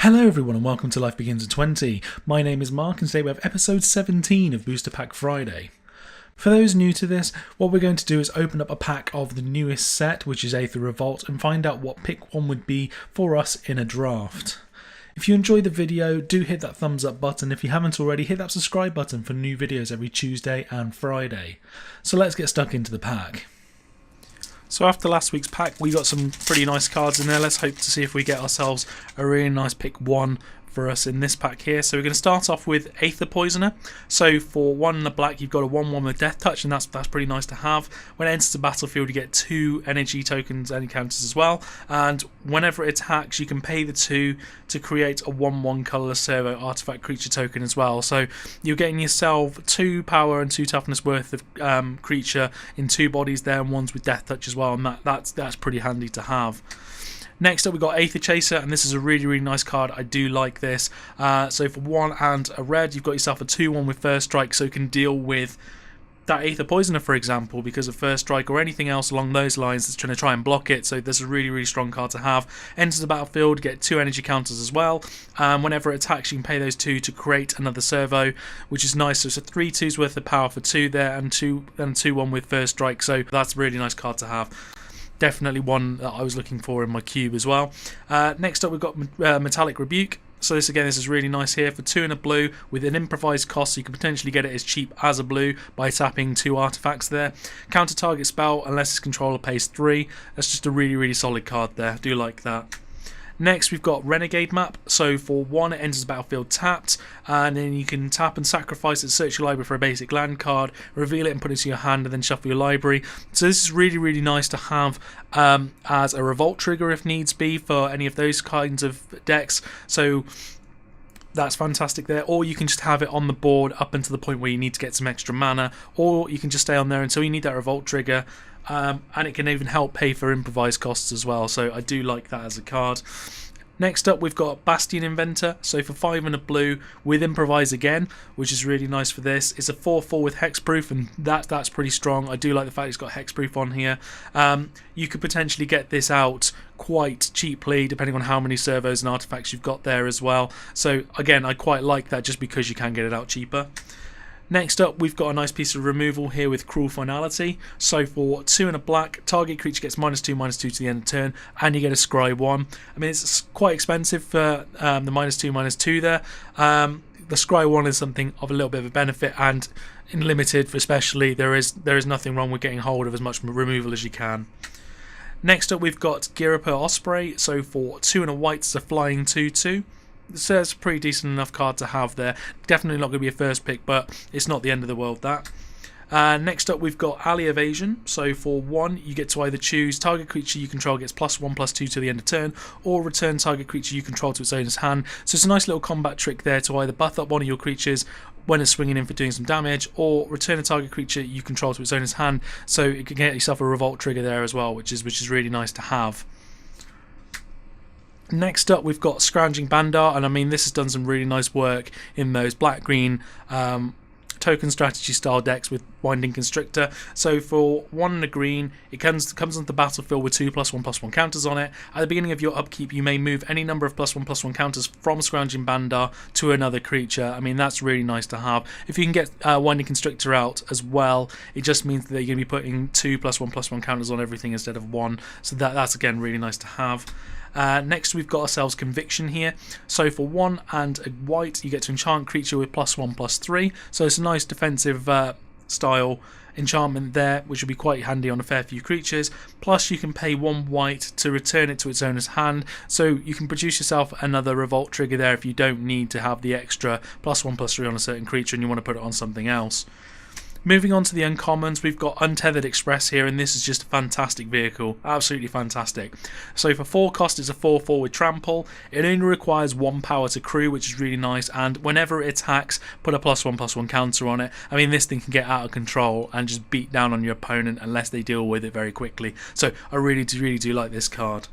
Hello everyone and welcome to Life Begins at 20. My name is Mark and today we have episode 17 of Booster Pack Friday. For those new to this, what we're going to do is open up a pack of the newest set, which is Aether Revolt, and find out what pick one would be for us in a draft. If you enjoyed the video, do hit that thumbs up button. If you haven't already, hit that subscribe button for new videos every Tuesday and Friday. So let's get stuck into the pack. So after last week's pack, we got some pretty nice cards in there. Let's hope to see if we get ourselves a really nice pick one for us in this pack here. So we're going to start off with Aether Poisoner. So for 1 in the black, you've got a 1/1 with Death Touch, and that's pretty nice to have. When it enters the battlefield, you get 2 energy tokens and counters as well. And whenever it attacks, you can pay the 2 to create a 1/1 colorless servo artifact creature token as well. So you're getting yourself 2 power and 2 toughness worth of creature in 2 bodies there, and ones with Death Touch as well. And that's pretty handy to have. Next up we've got Aether Chaser, and this is a really nice card. I do like this. So for 1 and a red, you've got yourself a 2/1 with First Strike, so you can deal with that Aether Poisoner, for example, because of First Strike or anything else along those lines that's trying to try and block it. So this is a really strong card to have. Enters the battlefield, get 2 energy counters as well. Whenever it attacks, you can pay those 2 to create another servo, which is nice. So it's a 3/2s worth of power for 2 there, and 2/1 with First Strike. So that's a really nice card to have. Definitely one that I was looking for in my cube as well. Next up we've got Metallic Rebuke. So this is really nice here. For 2 and a blue with an improvised cost, so you can potentially get it as cheap as a blue by tapping 2 artifacts there. Counter target spell unless its controller pays 3. That's just a really solid card there. I do like that. Next we've got Renegade Map. So for 1 it enters the battlefield tapped, and then you can tap and sacrifice it, search your library for a basic land card, reveal it and put it into your hand, and then shuffle your library. So this is really nice to have as a revolt trigger if needs be for any of those kinds of decks. So that's fantastic there. Or you can just have it on the board up until the point where you need to get some extra mana, or you can just stay on there until you need that revolt trigger. And it can even help pay for improvised costs as well, so I do like that as a card. Next up we've got Bastion Inventor. So for 5 and a blue with Improvise again, which is really nice for this. It's a 4/4 with Hexproof, and that's pretty strong. I do like the fact it's got Hexproof on here. You could potentially get this out quite cheaply depending on how many servos and artifacts you've got there as well. So again, I quite like that just because you can get it out cheaper. Next up, we've got a nice piece of removal here with Cruel Finality. So for 2 and a black, target creature gets -2/-2 to the end of turn, and you get a Scry 1. I mean, it's quite expensive for the -2/-2 there. The Scry 1 is something of a little bit of a benefit, and in limited especially, there is nothing wrong with getting hold of as much removal as you can. Next up, we've got Ghirapur Osprey. So for 2 and a white, it's a flying 2/2. So it's a pretty decent enough card to have there. Definitely not going to be a first pick, but it's not the end of the world, that. Next up we've got Alley Evasion. So for 1 you get to either choose target creature you control gets +1/+2 to the end of turn, or return target creature you control to its owner's hand. So it's a nice little combat trick there to either buff up one of your creatures when it's swinging in for doing some damage, or return a target creature you control to its owner's hand, so you can get yourself a revolt trigger there as well, which is really nice to have. Next up we've got Scrounging Bandar, and I mean this has done some really nice work in those black-green token strategy style decks with Winding Constrictor. So for 1 and a green, it comes onto the battlefield with 2 +1/+1 counters on it. At the beginning of your upkeep, you may move any number of +1/+1 counters from Scrounging Bandar to another creature. I mean, that's really nice to have. If you can get Winding Constrictor out as well, it just means that you're going to be putting 2 +1/+1 counters on everything instead of 1. So that's again really nice to have. Next we've got ourselves Conviction here. So for 1 and a white, you get to enchant creature with +1/+3. So it's a nice defensive style enchantment there, which will be quite handy on a fair few creatures. Plus you can pay 1 white to return it to its owner's hand, so you can produce yourself another revolt trigger there if you don't need to have the extra +1/+3 on a certain creature and you want to put it on something else. Moving on to the uncommons, we've got Untethered Express here, and this is just a fantastic vehicle. Absolutely fantastic. So for 4 cost, it's a 4/4 with Trample. It only requires 1 power to crew, which is really nice, and whenever it attacks, put a +1/+1 counter on it. I mean, this thing can get out of control and just beat down on your opponent unless they deal with it very quickly. So I really do like this card.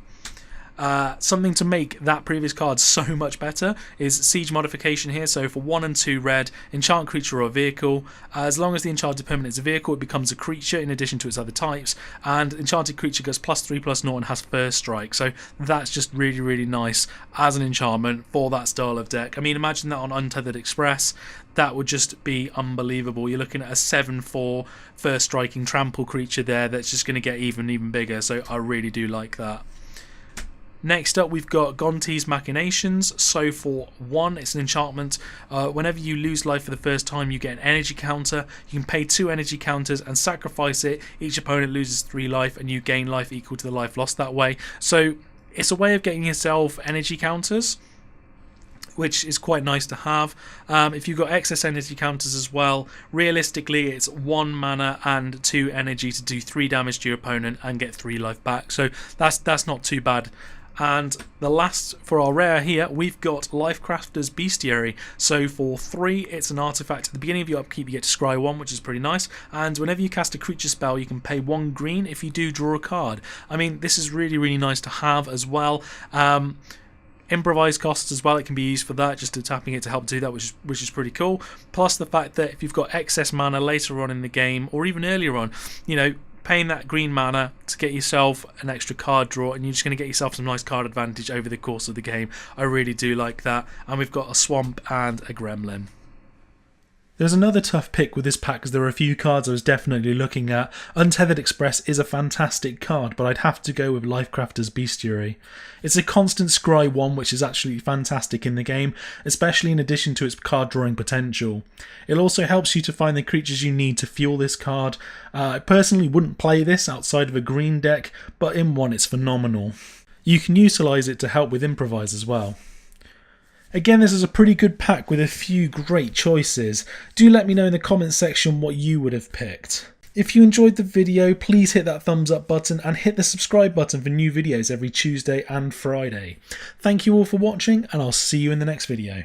Something to make that previous card so much better is siege modification here. So for 1 and 2 red, enchant creature or vehicle. As long as the enchanted permanent is a vehicle, it becomes a creature in addition to its other types. And enchanted creature goes +3/+0 and has first strike. So that's just really, really nice as an enchantment for that style of deck. I mean, imagine that on Untethered Express. That would just be unbelievable. You're looking at a 7/4 first striking trample creature there that's just going to get even bigger. So I really do like that. Next up, we've got Gonti's Machinations. So for 1, it's an enchantment. Whenever you lose life for the first time, you get an energy counter. You can pay 2 energy counters and sacrifice it. Each opponent loses 3 life, and you gain life equal to the life lost that way. So it's a way of getting yourself energy counters, which is quite nice to have. If you've got excess energy counters as well, realistically it's 1 mana and 2 energy to do 3 damage to your opponent and get 3 life back. So that's not too bad. And the last for our rare here, we've got Lifecrafter's Bestiary. So for 3, it's an artifact. At the beginning of your upkeep, you get to scry 1, which is pretty nice. And whenever you cast a creature spell, you can pay 1 green. If you do, draw a card. I mean, this is really, really nice to have as well. Improvise costs as well, it can be used for that, just to tapping it to help do that, which is pretty cool. Plus the fact that if you've got excess mana later on in the game, or even earlier on, you know, paying that green mana to get yourself an extra card draw, and you're just going to get yourself some nice card advantage over the course of the game. I really do like that. And we've got a Swamp and a Gremlin. There's another tough pick with this pack because there are a few cards I was definitely looking at. Untethered Express is a fantastic card, but I'd have to go with Lifecrafter's Bestiary. It's a constant scry 1, which is actually fantastic in the game, especially in addition to its card drawing potential. It also helps you to find the creatures you need to fuel this card. I personally wouldn't play this outside of a green deck, but in one it's phenomenal. You can utilise it to help with Improvise as well. Again, this is a pretty good pack with a few great choices. Do let me know in the comments section what you would have picked. If you enjoyed the video, please hit that thumbs up button and hit the subscribe button for new videos every Tuesday and Friday. Thank you all for watching, and I'll see you in the next video.